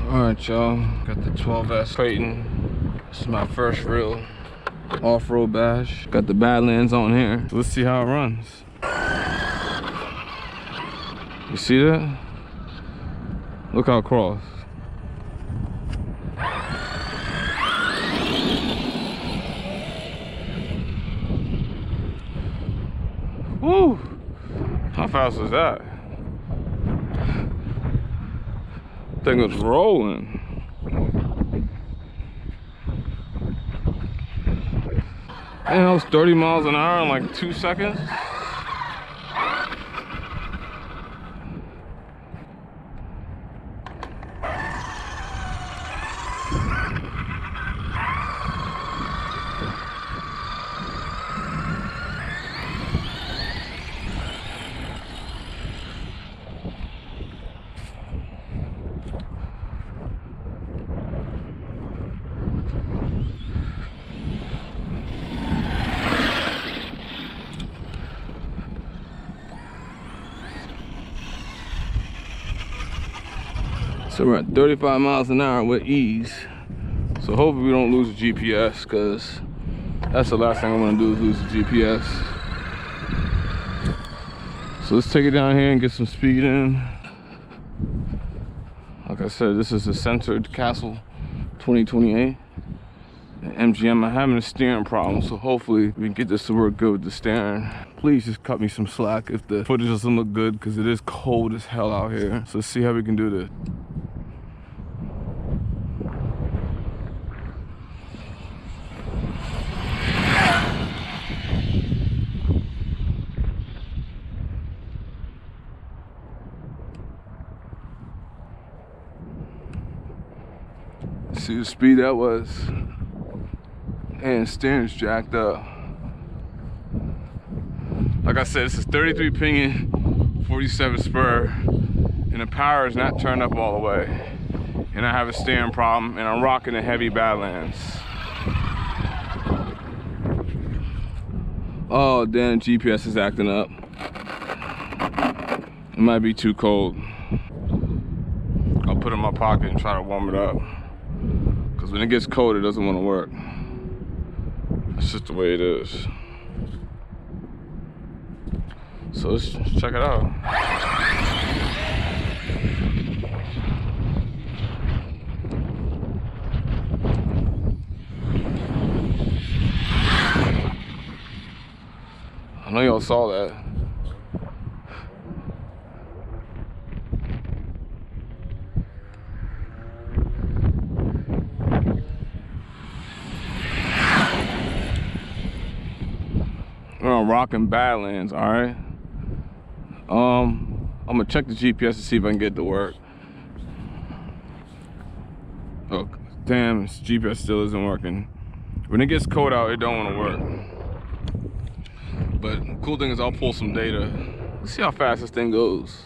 Alright, y'all, got the 12S Kraton. This is my first real off-road bash. Got the Badlands on here. So let's see how it runs. You see that? Look how it crawls. Woo! How fast was that? Thing was rolling. Man, that was 30 miles an hour in like 2 seconds. So we're at 35 miles an hour with ease. So hopefully we don't lose the GPS, because that's the last thing I want to do is lose the GPS. So let's take it down here and get some speed in. Like I said, this is a Sensored Castle 2028. MGM, I'm having a steering problem, so hopefully we can get this to work good with the steering. Please just cut me some slack if the footage doesn't look good, because it is cold as hell out here. So let's see how we can do this. See the speed that was, and steering's jacked up. Like I said, this is 33 pinion, 47 spur, and the power is not turned up all the way. And I have a steering problem, and I'm rocking the heavy Badlands. Oh, damn, GPS is acting up. It might be too cold. I'll put it in my pocket and try to warm it up. Because when it gets cold, it doesn't want to work. It's just the way it is. So let's check it out. I know y'all saw that. We're on rocking Badlands, all right? I'm gonna check the GPS to see if I can get it to work. Oh, damn, this GPS still isn't working. When it gets cold out, it don't wanna work. But the cool thing is I'll pull some data. Let's see how fast this thing goes.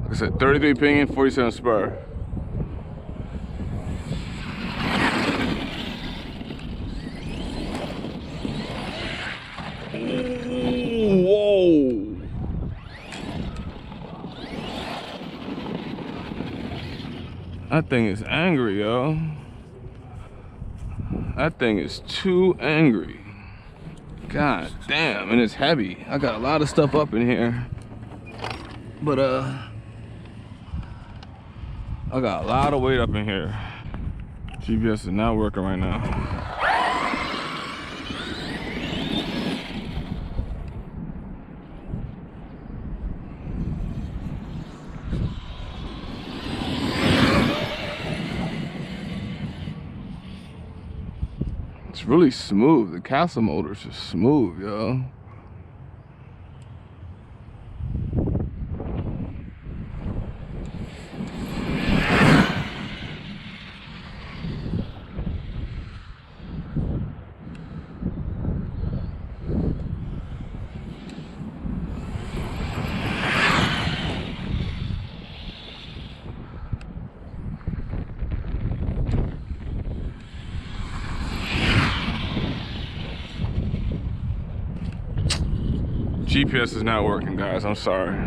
Like I said, 33 pinion, 47 spur. Ooh, whoa. That thing is angry, yo. That thing is too angry. God damn, and it's heavy. I got a lot of stuff up in here. But I got a lot of weight up in here. GPS is not working right now. It's really smooth. The castle motor is just smooth, yo. GPS is not working, guys. I'm sorry.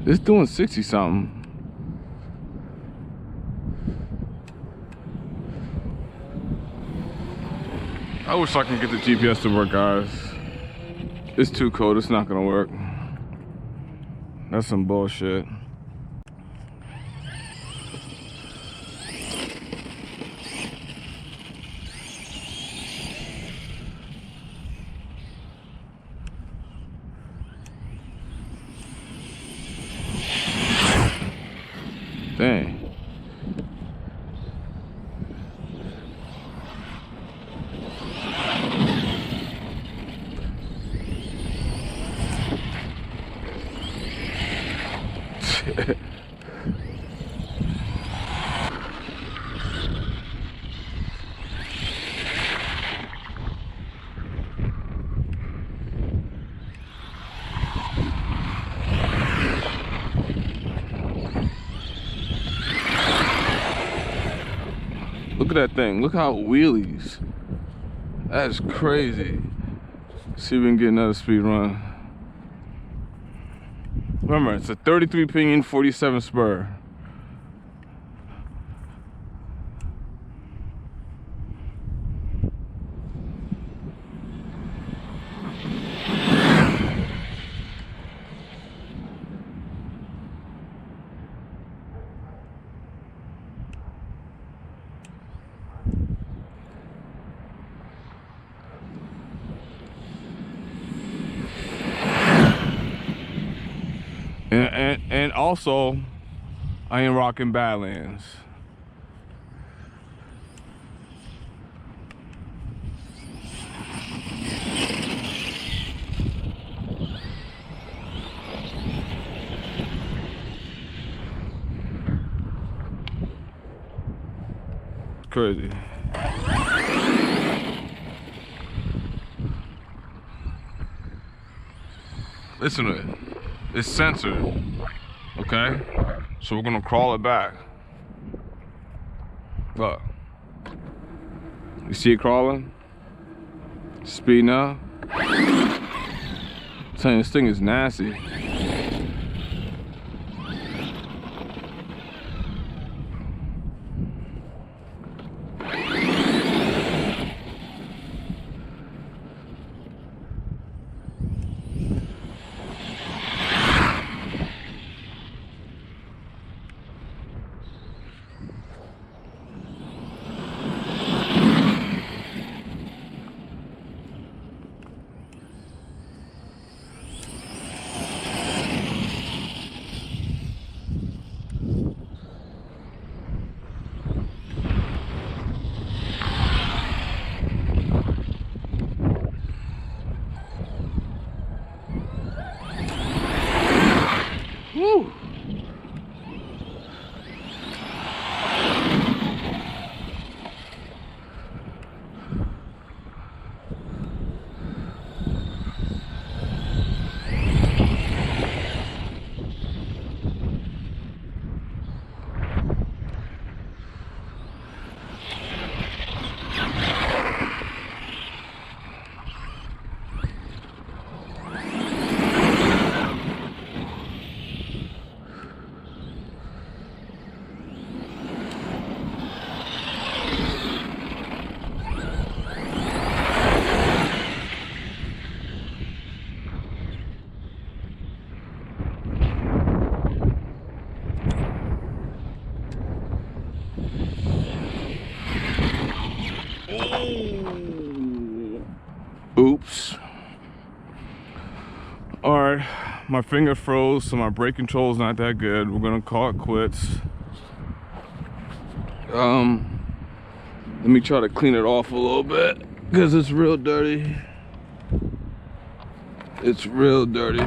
It's doing 60 something. I wish I could get the GPS to work, guys. It's too cold, it's not gonna work. That's some bullshit. Dang. Look at that thing. Look how it wheelies. That's crazy. See if we can get another speed run. Remember, it's a 33 pinion, 47 spur. And also, I ain't rocking Badlands. Crazy. Listen to it. It's censored, okay? So we're gonna crawl it back. Look. You see it crawling? Speeding up. I'm telling you, this thing is nasty. Woo. Oops. All right, my finger froze, so my brake control is not that good. We're gonna call it quits. Let me try to clean it off a little bit because it's real dirty. It's real dirty.